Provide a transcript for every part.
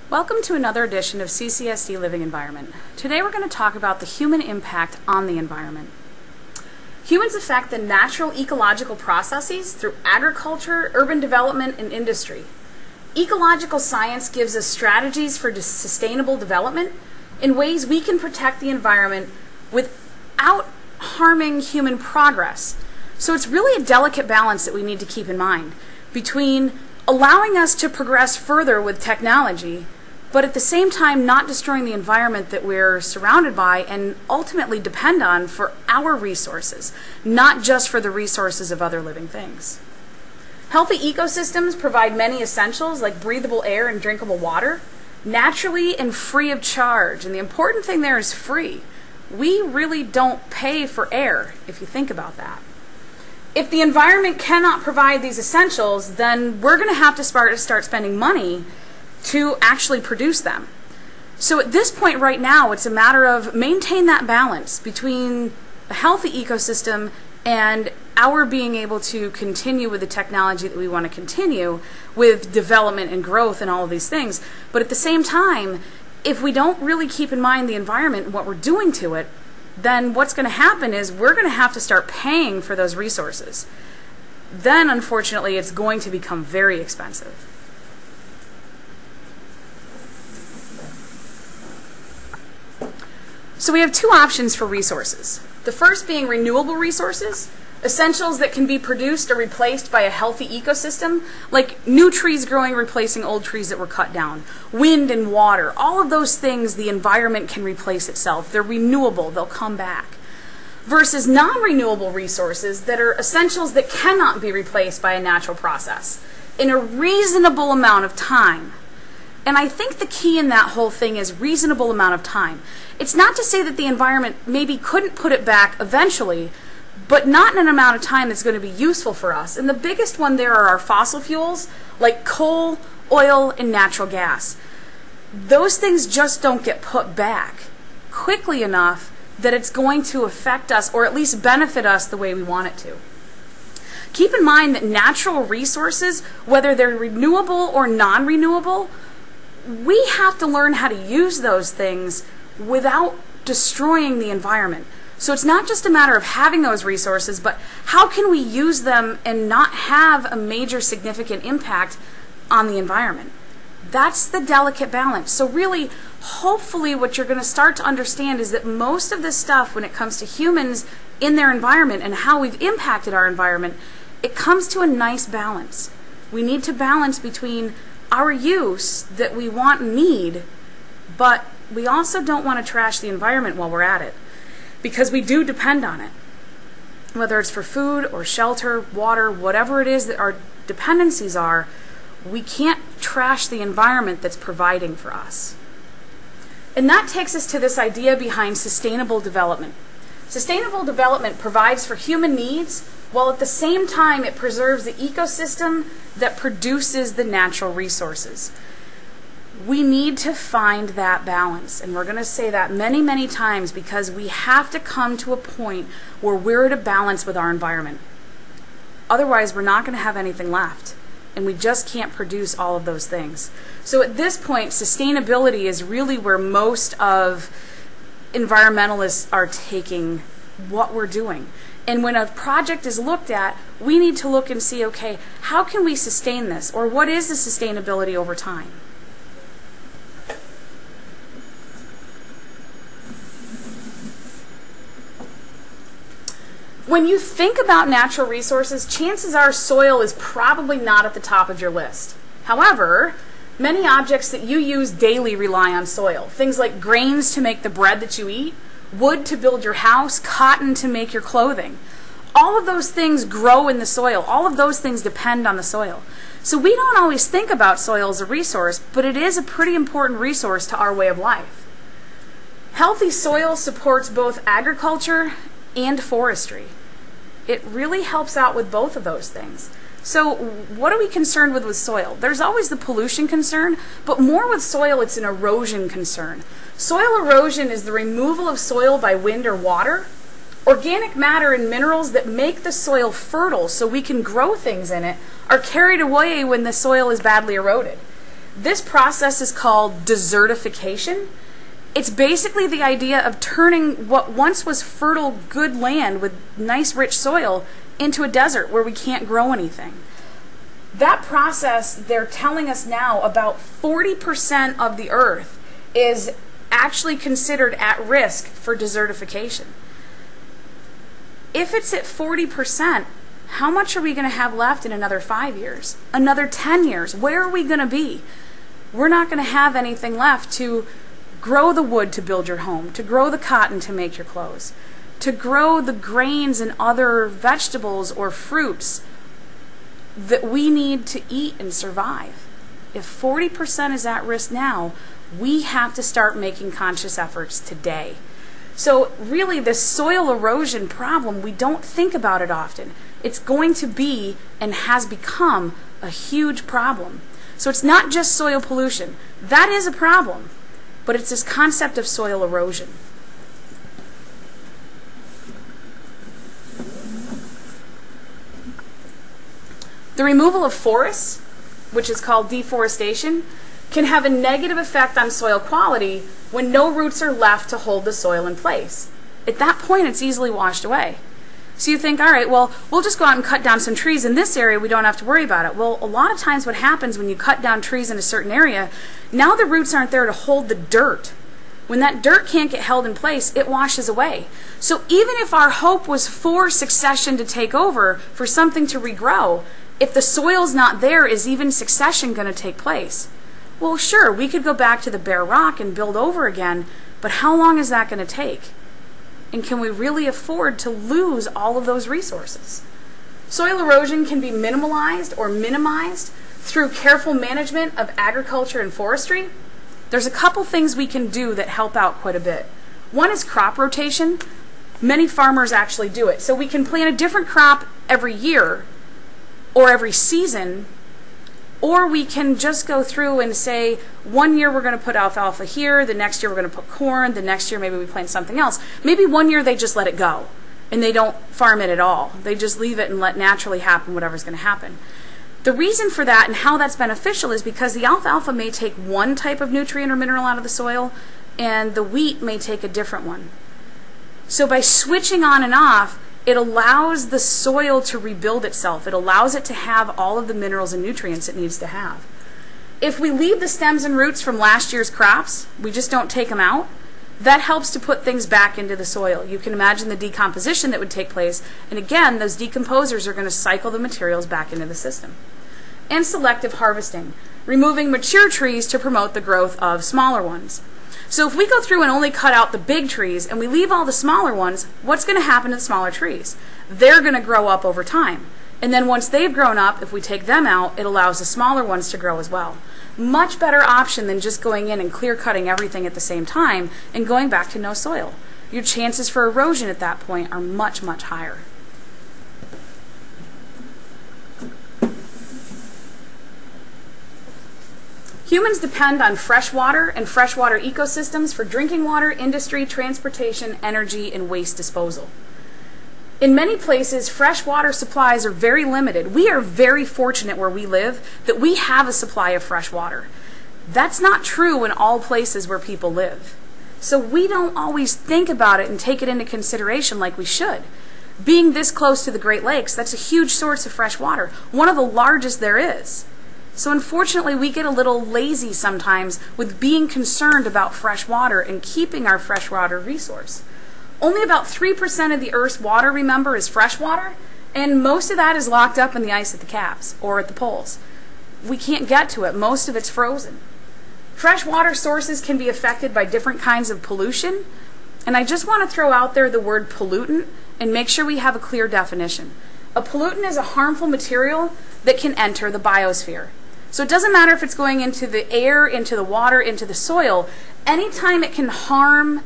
Welcome to another edition of CCSD Living Environment. Today we're going to talk about the human impact on the environment. Humans affect the natural ecological processes through agriculture, urban development, and industry. Ecological science gives us strategies for sustainable development in ways we can protect the environment without harming human progress. So it's really a delicate balance that we need to keep in mind between allowing us to progress further with technology, but at the same time not destroying the environment that we're surrounded by and ultimately depend on for our resources, not just for the resources of other living things. Healthy ecosystems provide many essentials like breathable air and drinkable water, naturally and free of charge. And the important thing there is free. We really don't pay for air, if you think about that. If the environment cannot provide these essentials, then we're going to have to start spending money to actually produce them. So at this point right now, it's a matter of maintain that balance between a healthy ecosystem and our being able to continue with the technology that we want to continue with development and growth and all of these things. But at the same time, if we don't really keep in mind the environment and what we're doing to it, then what's going to happen is we're going to have to start paying for those resources. Then, unfortunately, it's going to become very expensive. So we have two options for resources. The first being renewable resources, essentials that can be produced or replaced by a healthy ecosystem, like new trees growing replacing old trees that were cut down, wind and water, all of those things the environment can replace itself. They're renewable, they'll come back. Versus non-renewable resources that are essentials that cannot be replaced by a natural process in a reasonable amount of time. And I think the key in that whole thing is reasonable amount of time. It's not to say that the environment maybe couldn't put it back eventually, but not in an amount of time that's going to be useful for us. And the biggest one there are our fossil fuels, like coal, oil, and natural gas. Those things just don't get put back quickly enough that it's going to affect us, or at least benefit us the way we want it to. Keep in mind that natural resources, whether they're renewable or non-renewable, we have to learn how to use those things without destroying the environment. So it's not just a matter of having those resources, but how can we use them and not have a major significant impact on the environment? That's the delicate balance. So really, hopefully what you're going to start to understand is that most of this stuff, when it comes to humans in their environment and how we've impacted our environment, it comes to a nice balance. We need to balance between our use that we want and need, but we also don't want to trash the environment while we're at it, because we do depend on it. Whether it's for food or shelter, water, whatever it is that our dependencies are, we can't trash the environment that's providing for us. And that takes us to this idea behind sustainable development. Sustainable development provides for human needs, while at the same time it preserves the ecosystem that produces the natural resources. We need to find that balance, and we're going to say that many, many times, because we have to come to a point where we're at a balance with our environment. Otherwise, we're not going to have anything left, and we just can't produce all of those things. So at this point, sustainability is really where most of environmentalists are taking what we're doing. And when a project is looked at, we need to look and see, okay, how can we sustain this? Or what is the sustainability over time? When you think about natural resources, chances are soil is probably not at the top of your list. However, many objects that you use daily rely on soil. Things like grains to make the bread that you eat, wood to build your house, cotton to make your clothing. All of those things grow in the soil. All of those things depend on the soil. So we don't always think about soil as a resource, but it is a pretty important resource to our way of life. Healthy soil supports both agriculture and forestry. It really helps out with both of those things. So what are we concerned with soil? There's always the pollution concern, but more with soil, it's an erosion concern. Soil erosion is the removal of soil by wind or water, organic matter and minerals that make the soil fertile so we can grow things in it are carried away when the soil is badly eroded. This process is called desertification. It's basically the idea of turning what once was fertile, good land with nice, rich soil into a desert where we can't grow anything. That process, they're telling us now, about 40% of the earth is actually considered at risk for desertification. If it's at 40%, how much are we going to have left in another 5 years? Another 10 years? Where are we going to be? We're not going to have anything left to grow the wood to build your home, to grow the cotton to make your clothes, to grow the grains and other vegetables or fruits that we need to eat and survive. If 40% is at risk now, we have to start making conscious efforts today. So really, this soil erosion problem, we don't think about it often. It's going to be and has become a huge problem. So it's not just soil pollution. That is a problem, but it's this concept of soil erosion. The removal of forests, which is called deforestation, can have a negative effect on soil quality when no roots are left to hold the soil in place. At that point, it's easily washed away. So you think, all right, well, we'll just go out and cut down some trees in this area, we don't have to worry about it. Well, a lot of times what happens when you cut down trees in a certain area, now the roots aren't there to hold the dirt. When that dirt can't get held in place, it washes away. So even if our hope was for succession to take over, for something to regrow, if the soil's not there, is even succession going to take place? Well, sure, we could go back to the bare rock and build over again, but how long is that going to take? And can we really afford to lose all of those resources? Soil erosion can be minimalized or minimized through careful management of agriculture and forestry. There's a couple things we can do that help out quite a bit. One is crop rotation. Many farmers actually do it. So we can plant a different crop every year or every season, or we can just go through and say, one year we're going to put alfalfa here, the next year we're going to put corn, the next year maybe we plant something else. Maybe one year they just let it go and they don't farm it at all. They just leave it and let naturally happen whatever's going to happen. The reason for that and how that's beneficial is because the alfalfa may take one type of nutrient or mineral out of the soil and the wheat may take a different one. So by switching on and off, it allows the soil to rebuild itself. It allows it to have all of the minerals and nutrients it needs to have. If we leave the stems and roots from last year's crops, we just don't take them out, that helps to put things back into the soil. You can imagine the decomposition that would take place, and again, those decomposers are going to cycle the materials back into the system. And selective harvesting, removing mature trees to promote the growth of smaller ones. So if we go through and only cut out the big trees and we leave all the smaller ones, what's going to happen to the smaller trees? They're going to grow up over time. And then once they've grown up, if we take them out, it allows the smaller ones to grow as well. Much better option than just going in and clear cutting everything at the same time and going back to no soil. Your chances for erosion at that point are much, much higher. Humans depend on fresh water and freshwater ecosystems for drinking water, industry, transportation, energy, and waste disposal. In many places, fresh water supplies are very limited. We are very fortunate where we live that we have a supply of fresh water. That's not true in all places where people live. So we don't always think about it and take it into consideration like we should. Being this close to the Great Lakes, that's a huge source of fresh water, one of the largest there is. So unfortunately, we get a little lazy sometimes with being concerned about fresh water and keeping our fresh water resource. Only about 3% of the Earth's water, remember, is fresh water, and most of that is locked up in the ice at the caps or at the poles. We can't get to it. Most of it's frozen. Fresh water sources can be affected by different kinds of pollution, and I just want to throw out there the word pollutant and make sure we have a clear definition. A pollutant is a harmful material that can enter the biosphere. So it doesn't matter if it's going into the air, into the water, into the soil. Anytime it can harm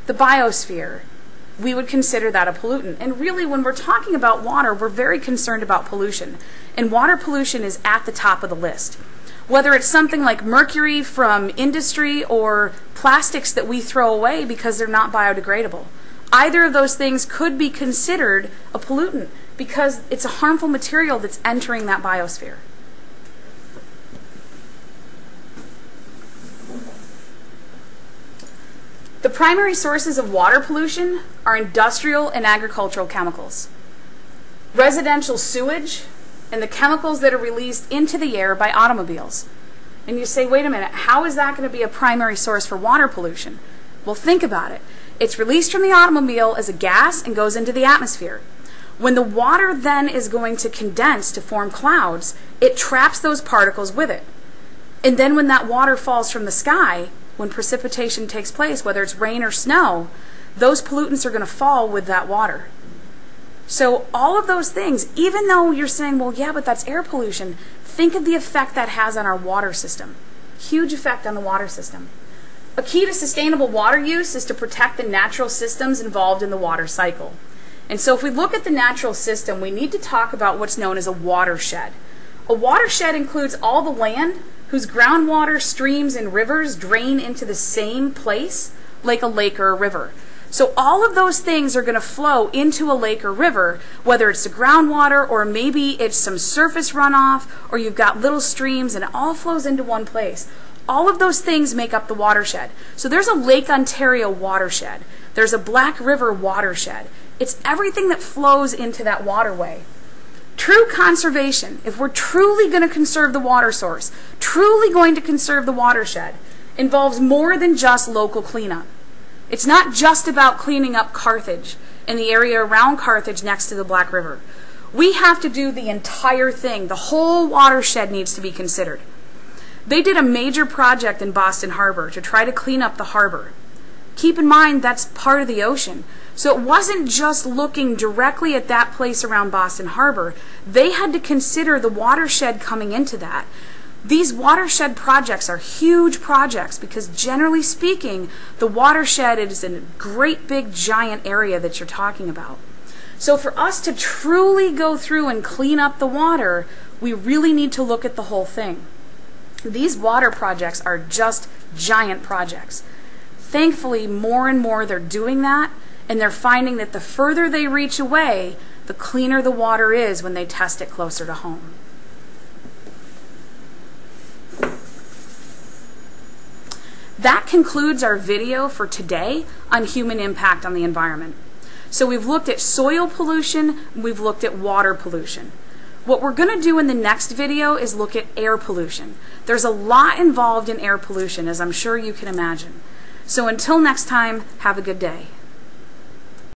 the biosphere, we would consider that a pollutant. And really, when we're talking about water, we're very concerned about pollution. And water pollution is at the top of the list. Whether it's something like mercury from industry or plastics that we throw away because they're not biodegradable. Either of those things could be considered a pollutant because it's a harmful material that's entering that biosphere. The primary sources of water pollution are industrial and agricultural chemicals, residential sewage, and the chemicals that are released into the air by automobiles. And you say, wait a minute, how is that going to be a primary source for water pollution? Well, think about it. It's released from the automobile as a gas and goes into the atmosphere. When the water then is going to condense to form clouds, it traps those particles with it. And then when that water falls from the sky, when precipitation takes place, whether it's rain or snow, those pollutants are going to fall with that water. So all of those things, even though you're saying, well, yeah, but that's air pollution, think of the effect that has on our water system. Huge effect on the water system. A key to sustainable water use is to protect the natural systems involved in the water cycle. And so if we look at the natural system, we need to talk about what's known as a watershed. A watershed includes all the land whose groundwater, streams, and rivers drain into the same place, like a lake or a river. So all of those things are going to flow into a lake or river, whether it's the groundwater or maybe it's some surface runoff or you've got little streams and it all flows into one place. All of those things make up the watershed. So there's a Lake Ontario watershed. There's a Black River watershed. It's everything that flows into that waterway. True conservation, if we're truly going to conserve the water source, truly going to conserve the watershed, involves more than just local cleanup. It's not just about cleaning up Carthage and the area around Carthage next to the Black River. We have to do the entire thing. The whole watershed needs to be considered. They did a major project in Boston Harbor to try to clean up the harbor. Keep in mind that's part of the ocean. So it wasn't just looking directly at that place around Boston Harbor. They had to consider the watershed coming into that. These watershed projects are huge projects because generally speaking, the watershed is a great big giant area that you're talking about. So for us to truly go through and clean up the water, we really need to look at the whole thing. These water projects are just giant projects. Thankfully, more and more they're doing that, and they're finding that the further they reach away, the cleaner the water is when they test it closer to home. That concludes our video for today on human impact on the environment. So we've looked at soil pollution, we've looked at water pollution. What we're going to do in the next video is look at air pollution. There's a lot involved in air pollution, as I'm sure you can imagine. So until next time, have a good day.